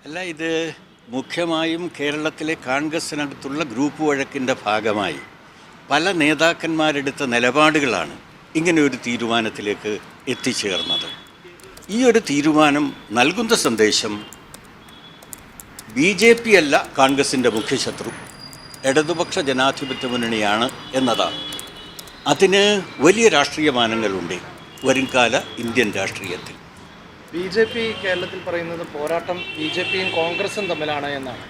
അല്ല, ഇത് മുഖ്യമായും കേരളത്തിലെ കോൺഗ്രസിനടുത്തുള്ള ഗ്രൂപ്പ് വഴക്കിൻ്റെ ഭാഗമായി പല നേതാക്കന്മാരെടുത്ത നിലപാടുകളാണ് ഇങ്ങനെയൊരു തീരുമാനത്തിലേക്ക് എത്തിച്ചേർന്നത്. ഈ ഒരു തീരുമാനം നൽകുന്ന സന്ദേശം BJP അല്ല കോൺഗ്രസിൻ്റെ മുഖ്യശത്രു, ഇടതുപക്ഷ ജനാധിപത്യ മുന്നണിയാണ് എന്നതാണ്. അതിന് വലിയ രാഷ്ട്രീയ മാനങ്ങളുണ്ട് വരുംകാല ഇന്ത്യൻ രാഷ്ട്രീയത്തിൽ. BJP കേരളത്തിൽ പറയുന്നത് പോരാട്ടം BJPയും കോൺഗ്രസും തമ്മിലാണ് എന്നാണ്.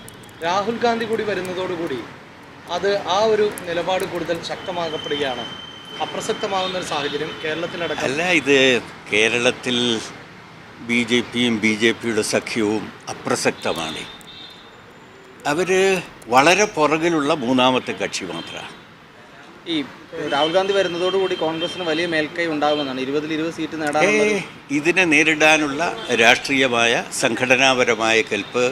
രാഹുൽ ഗാന്ധി കൂടി വരുന്നതോടുകൂടി അത് ആ ഒരു നിലപാട് കൂടുതൽ ശക്തമാക്കപ്പെടുകയാണ്, അപ്രസക്തമാകുന്ന ഒരു സാഹചര്യം കേരളത്തിലടക്കം. അല്ല, ഇത് കേരളത്തിൽ BJPയും BJPയുടെ സഖ്യവും അപ്രസക്തമാണ്. അവർ വളരെ പുറകിലുള്ള മൂന്നാമത്തെ കക്ഷി മാത്രമാണ്. ഈ രാഹുൽ ഗാന്ധി വരുന്നതോടുകൂടി കോൺഗ്രസിന് വലിയ മേൽക്കൈ ഉണ്ടാകുമെന്നാണ്, 20-20 സീറ്റ് നേടാൻ. ഇതിനെ നേരിടാനുള്ള രാഷ്ട്രീയമായ സംഘടനാപരമായ കെൽപ്പ്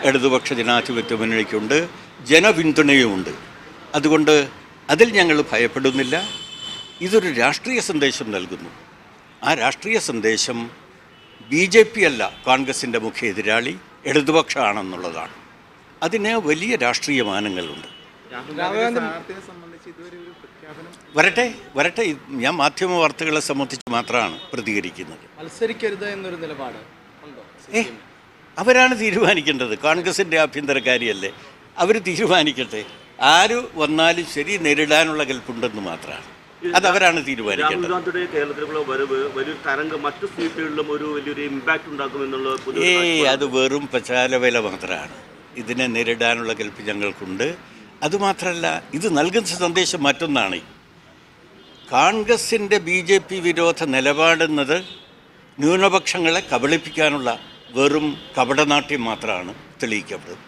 ഇടതുപക്ഷ ജനാധിപത്യ മുന്നണിക്കുണ്ട്, ജനപിന്തുണയുമുണ്ട്. അതുകൊണ്ട് അതിൽ ഞങ്ങൾ ഭയപ്പെടുന്നില്ല. ഇതൊരു രാഷ്ട്രീയ സന്ദേശം നൽകുന്നു. ആ രാഷ്ട്രീയ സന്ദേശം BJP അല്ല കോൺഗ്രസിൻ്റെ മുഖ്യ എതിരാളി, ഇടതുപക്ഷമാണെന്നുള്ളതാണ്. അതിന് വലിയ രാഷ്ട്രീയ മാനങ്ങളുണ്ട്. വരട്ടെ. ഞാൻ മാധ്യമ വാർത്തകളെ സംബന്ധിച്ച് മാത്രമാണ് പ്രതികരിക്കുന്നത്. മത്സരിക്കരുത് എന്നൊരു നിലപാട് ഉണ്ടോ? അവരാണ് തീരുമാനിക്കേണ്ടത്. കോൺഗ്രസിൻ്റെ ആഭ്യന്തരകാരിയല്ലേ, അവർ തീരുമാനിക്കട്ടെ. ആര് വന്നാലും ശരി, നേരിടാനുള്ള കെൽപ്പുണ്ടെന്ന് മാത്രമാണ്. അതവരാണ് തീരുമാനിക്കേണ്ടത്. അത് വെറും പച്ചാലവേല മാത്രമാണ്. ഇതിനെ നേരിടാനുള്ള കെൽപ്പ് ഞങ്ങൾക്കുണ്ട്. അതുമാത്രമല്ല, ഇത് നൽകുന്ന സന്ദേശം മറ്റൊന്നാണ്. കോൺഗ്രസിൻ്റെ BJP വിരോധ നിലപാടെന്നത് ന്യൂനപക്ഷങ്ങളെ കബളിപ്പിക്കാനുള്ള വെറും കപടനാട്യം മാത്രമാണ് തെളിയിക്കപ്പെടുന്നത്.